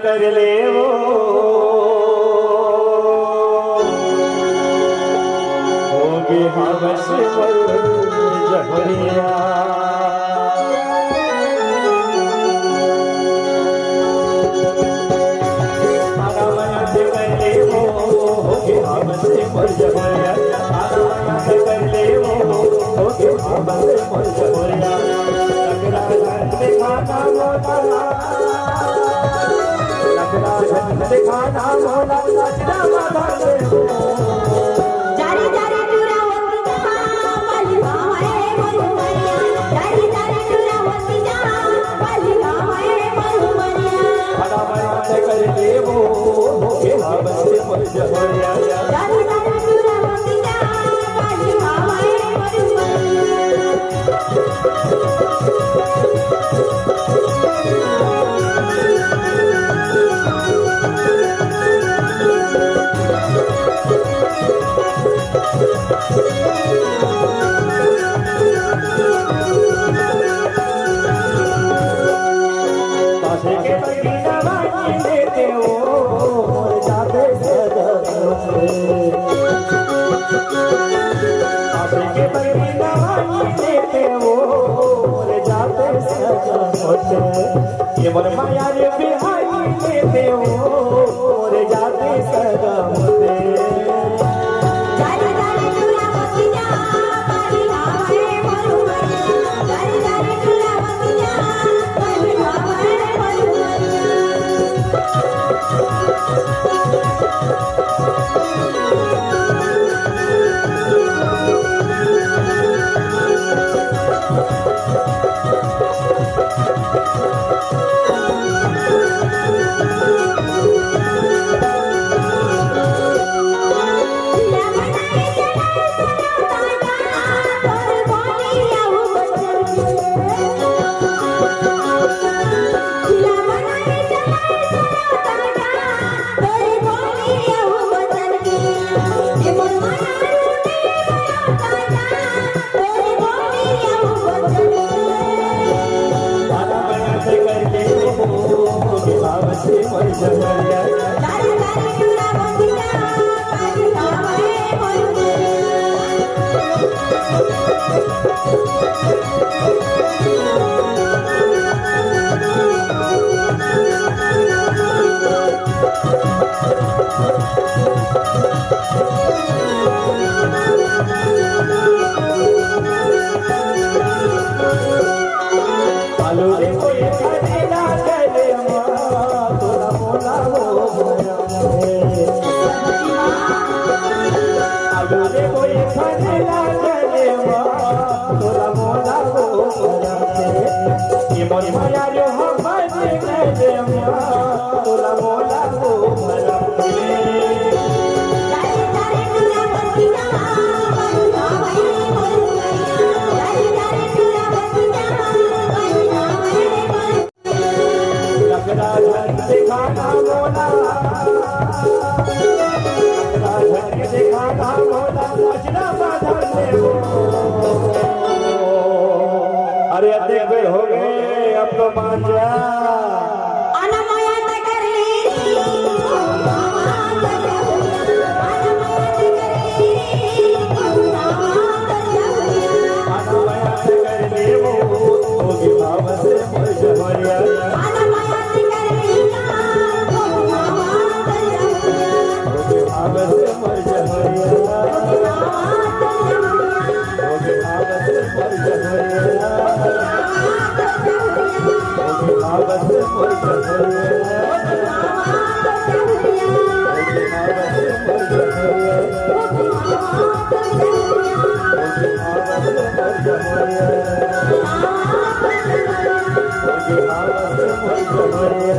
कर ले वो होगी हवस जहरिया कर ले वो होगी हवस जहरिया कर ले वो होगी हवस जहरिया दिखाना मोला सजना मारे जारी जारी टूरा होती जा पाली भावे मरुमरिया जारी जारी टूरा होती जा पाली भावे मरुमरिया बड़ा बड़ा कर ले वो के हवस जहरिया जारी जारी टूरा होती जा पाली भावे मरुमरिया ये मन माया रे बिहाई लेते हो रे जाते सदा होते जारी जारी टूरा होती जा पाली भावे मरुमरिया जारी जारी टूरा होती जा पाली भावे मरुमरिया अरे देख हो गए अब तो मान जा Hare